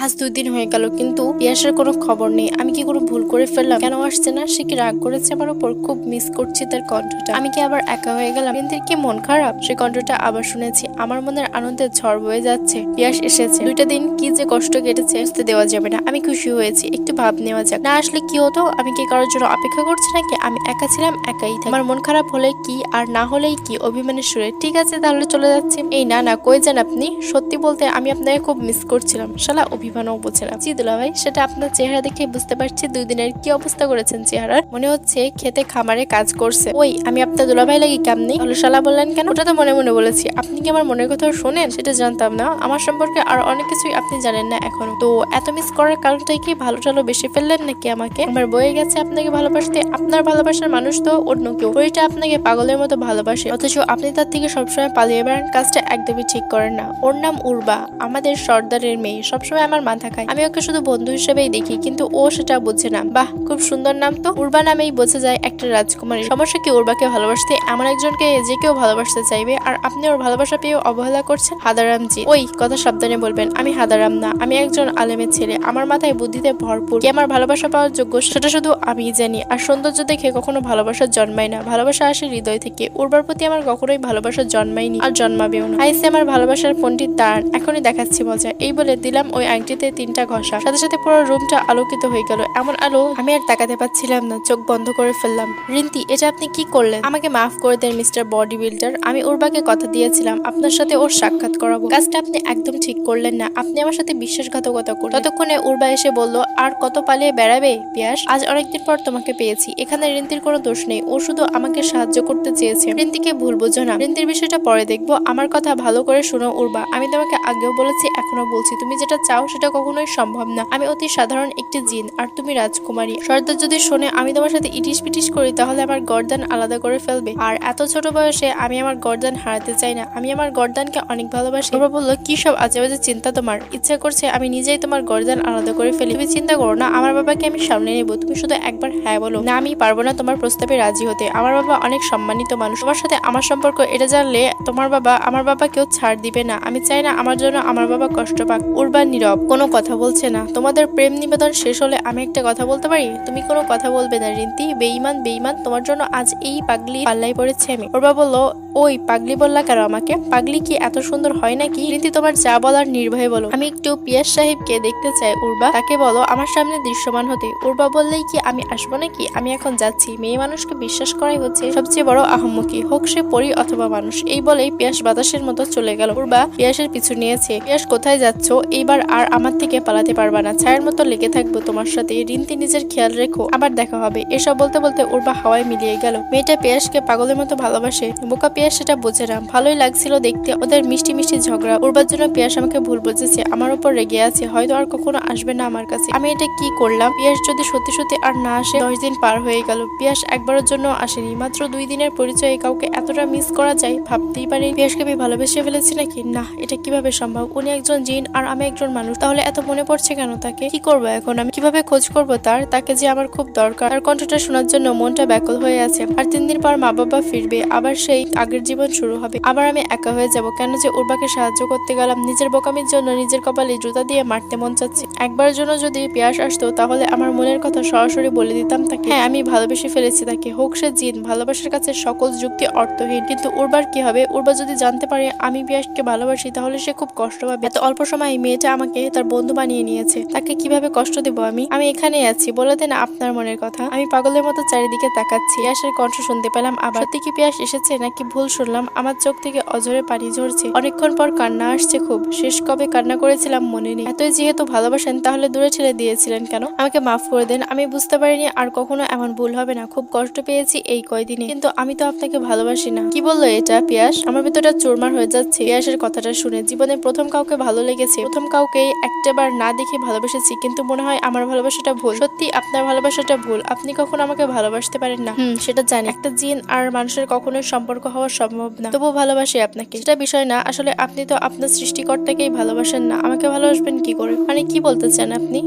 আজ 2 দিন হয়ে গেল কিন্তু পিয়াসের কোনো খবর নেই। আমি কি কোনো ভুল করে ফেললাম? কেন আসছে না? সে কি রাগ করেছে আমার উপর? খুব মিস করছি তার কণ্ঠটা। আমি কি আবার একা হয়ে গেলাম? রিন্তির কি মন খারাপ? সে কণ্ঠটা আবার শুনেছি। আমার মনের আনন্দের ঝড় বয়ে যাচ্ছে। পিয়াস এসেছে। 2টা দিন কি যে কষ্ট কেটেছে বুঝতে দেওয়া যাবে না। আমি খুশি হয়েছি। একটু ভাব নেওয়া যাক। না আসলে কি হতো? আমি কি কারোর জন্য অপেক্ষা করছি নাকি? আমি একা ছিলাম, একাই থাকি। আমার মন খারাপ হলে কি আর না হলেই কি? অভিমানের সুরে ঠিক আছে তাহলে চলে যাচ্ছি। এই না না, কই যান আপনি? সত্যি বলতে আমি আপনাকে খুব মিস করছিলাম। শালা অভিমানও বোঝে না। জি দুলাভাই, সেটা আপনার চেহারা দেখে বুঝতে পারছি 2 দিনের কি অবস্থা করেছেন চেহারার। মনে হচ্ছে খেতে খামারে কাজ করছে। ওই আমি আপনার দুলাভাই লাগি কেমনি? তাহলে শালা বললেন কেন? ওটা তো মনে মনে বলেছি। আপনি কি আমার মনের কথা শোনেন? সেটা জানতাম না। আমার সম্পর্কে আর অনেক কিছুই আপনি জানেন না এখনো। তো এত মিস করার কারণটাই কি ভালো টালো বেশি ফেললেন নাকি আমাকে? আমার বয়ে গেছে আপনাকে ভালোবাসতে। আপনার ভালোবাসার মানুষ তো অন্য কেউ। ওইটা আপনাকে পাগলের মতো ভালোবাসে, অথচ আপনি তার থেকে সবসময় পালিয়ে বেড়ান। কাজটা একদমই ঠিক করেন না। ওর নাম উর্বা, আমাদের সর্দারের মেয়ে। সবসময় আমার মাথা খায়। আমি ওকে শুধু বন্ধু হিসেবেই দেখি, কিন্তু ও সেটা বোঝে না। বাহ, খুব সুন্দর নাম তো। উর্বা নামেই বোঝা যায় একটা রাজকুমারী। সমস্যা কি উর্বাকে ভালোবাসতে? এমন একজনকে যে কেউ ভালোবাসতে চাইবে, আর আপনি ওর ভালোবাসা পেয়ে অবহেলা করছেন। হাদারাম জি। ওই কথা সাবধানে বলবেন। আমি হাদারাম না, আমি একজন আলেমের ছেলে। আমার মাথায় বুদ্ধিতে ভরপুর। কে আমার ভালোবাসা পাওয়ার যোগ্য সেটা শুধু আমিই জানি। আর সৌন্দর্য দেখে কখনো ভালোবাসা জন্মায় না, ভালোবাসা আসে হৃদয় থেকে। উর্বার প্রতি আমার কখনোই ভালোবাসা জন্মায়নি, আর জন্মাবেও না। আইসে আমার ভালোবাসার ফোনটি তার, এখনই দেখাচ্ছি মজা। এই বলে দিলাম ওই আংটিতে 3টা ঘষা। সাথে সাথে পুরো রুমটা আলোকিত হয়ে গেল। এমন আলো আমি আর তাকাতে পাচ্ছিলাম না, চোখ বন্ধ করে ফেললাম। রিন্তি, এটা আপনি কি করলেন? আমাকে মাফ করে দেন মিস্টার বডি বিল্ডার। আমি উর্বাকে কথা দিয়েছিলাম আপনার সাথে ওর সাক্ষাৎ করাবো। কাজটা আপনি একদম ঠিক করলেন না। আপনি আমার সাথে বিশ্বাসঘাতকতা করলেন। ততক্ষণে উর্বা এসে বলল, আর কত পালিয়ে বেড়াবে পিয়াস? আজ অনেকদিন পর তোমাকে পেয়েছি। এখানে রিন্তির কোনো দোষ নেই। ও শুধু আমাকে সাহায্য করতে চেয়েছে। রিন্তিকে ভুল বোঝো না। রিন্তির বিষয়টা পরে দেখবো। আমার কথা ভালো করে শোনো উর্বা। আমি তোমাকে আগেও বলেছি, এখনো বলছি, তুমি যেটা চাও সেটা কখনোই সম্ভব না। আমি অতি সাধারণ একটি জিন, আর তুমি রাজকুমারী। সর্দার যদি শোনে আমি তোমার সাথে ইটিস পিটিস করি, তাহলে আমার গর্দান আলাদা করে ফেলবে। আর এত ছোট বয়সে আমি আমার গর্দান হারাতে চাই না। আমি আমার গর্দানকে অনেক ভালোবাসি। উর্বা বলল, কি সব আজে বাজে চিন্তা তোমার? ইচ্ছা করছে আমি নিজেই তোমার গর্দান আলাদা করে ফেলি। তুমি চিন্তা করো না, আমার বাবাকে আমি সামনে নেব। তুমি শুধু একবার হ্যাঁ বলো। না, আমি পারবো না তোমার প্রস্তাবে রাজি হতে। আমার বাবা অনেক সম্মানিত মানুষ। তোমার সাথে আমার সম্পর্ক এটা জানলে তোমার বাবা আমার বাবাকেও ছাড় দিবে না। আমি চাই না আমার জন্য আমার বাবা কষ্ট পাক। উর্বা নীরব, কোনো কথা বলছে না। তোমাদের প্রেম নিবেদন শেষ হলে আমি একটা কথা বলতে পারি? তুমি কোনো কথা বলবে না রিন্তি। বেঈমান বেঈমান, তোমার জন্য আজ এই পাগলি পাল্লাই পড়েছে আমি। উর্বা বলল, ওই পাগলি বললা কেন আমাকে? পাগলি কি এত সুন্দর হয় নাকি? রিন্তি, তোমার যা বলার নির্ভয়ে বলো। আমি একটু পিয়াস সাহেবকে দেখতে চাই উর্বা। তাকে বলো আমার সামনে দৃশ্যমান হতে। উর্বা বললেই কি আমি আসবো নাকি? আমি এখন যাচ্ছি। মেয়ে মানুষকে বিশ্বাস করাই হচ্ছে সবচেয়ে বড় আহম্মকি, হোক সে পরী অথবা মানুষ। এই বলেই পিয়াস বাতাসের মতো চলে গেল। উর্বা পিয়াসের পিছু নিয়েছে। পিয়াস, কোথায় যাচ্ছ? এইবার আর আমার থেকে পালাতে পারবা না। ছায়ের মতো লেগে থাকবো তোমার সাথে। রিন্তি, নিজের খেয়াল রেখো, আবার দেখা হবে। এসব বলতে বলতে উর্বা হাওয়ায় মিলিয়ে গেল। মেয়েটা পিয়াসকে পাগলের মতো ভালোবাসে। বোকা পিয়াস সেটা বোঝে না। ভালোই লাগছিল দেখতে ওদের মিষ্টি মিষ্টি ঝগড়া। উর্বার জন্য পিয়াস আমাকে ভুল বুঝেছে, আমার উপর রেগে আছে, হয়তো আর কখনো আসবে না আমার কাছে। আমি এটা কি করলাম? পিয়াস যদি সত্যি সত্যি আর না আসে? 10 দিন পার হয়ে গেল। পিয়াস একবারের জন্য আসেনি। মাত্র 2 দিনের পরিচয়ে কাউকে এতটা মিস করা যায় ভাবতেই পারি। পিয়াসকে আমি ভালোবেসে ফেলেছি নাকি? না, এটা কিভাবে সম্ভব? উনি একজন জিন আর আমি একজন মানুষ। তাহলে এত মনে পড়ছে কেন তাকে? কি করবো এখন আমি? কিভাবে খোঁজ করবো তাকে যে আমার খুব দরকার। তার কণ্ঠটা শোনার জন্য মনটা ব্যাকুল হয়ে আছে। আর 3 দিন পর মা বাবা ফিরবে, আবার সেই আগের জীবন শুরু হবে। আবার আমি একা হয়ে যাব। কেন যে উর্বাকে সাহায্য করতে গেলাম? নিজের বোকামির জন্য নিজের কপালে জুতা দিয়ে মারতে মন চাচ্ছে। একবারের জন্য যদি পিয়াস আসতো, তাহলে আমার মনের কথা সরাসরি বলে দিতাম তাকে। হ্যাঁ, আমি ভালোবেসে ফেলেছি তাকে, হোক সে জিন। ভালোবাসার কাছে সকল যুক্তি অর্থহীন। কিন্তু উর্বার কি হবে? উর্বা যদি জানতে পারে আমি পিয়াসকে ভালোবাসি, তাহলে সে খুব কষ্ট পাবে। এত অল্প সময় মেয়েটা আমাকে তার বন্ধু বানিয়ে নিয়েছে। তাকে কিভাবে কষ্ট দেবো আমি? আমি এখানেই আছি, বলে দেন আপনার মনের কথা। আমি পাগলের মতো চারিদিকে তাকাচ্ছি। পিয়াসের কণ্ঠ শুনতে পেলাম আবার। সত্যি কি পিয়াস এসেছে নাকি ভুল শুনলাম? আমার চোখ থেকে অঝরে পানি ঝরছে। অনেকক্ষণ পর কান্না আসছে খুব। শেষ কবে কান্না করেছিলাম মনে নেই। এতই যেহেতু ভালোবাসেন, তাহলে দূরে ঠেলে দিয়েছিলেন কেন? আমাকে মাফ করে দেন। আমি বুঝতে পারিনি আর কখনো এমন ভুল হবে না। খুব কষ্ট পেয়েছি এই কয়দিনে, কিন্তু আমি তো আপনাকে ভালোবাসি না। কি বললো এটা পিয়াস? আমার ভিতরটা চুরমার হয়ে যাচ্ছে পিয়াসের কথাটা শুনে। জীবনে প্রথম কাউকে ভালো লেগেছে, প্রথম কাউকে একটাবার না দেখে ভালোবেসেছি, কিন্তু মনে হয় আমার ভালোবাসাটা ভুল। সত্যি আপনার ভালোবাসাটা ভুল। আপনি কখনো আমাকে ভালোবাসতে পারেন না। সেটা জানি। একটা জিন আর মানুষের কখনোই সম্পর্ক হওয়া সম্ভব না, তবুও ভালোবাসি আপনাকে। সেটা বিষয় না। আসলে আপনি তো আপনার সৃষ্টিকর্তাকেই ভালোবাসেন না, আমাকে ভালোবাসবেন কি করে? মানে কি বলতে চান আপনি?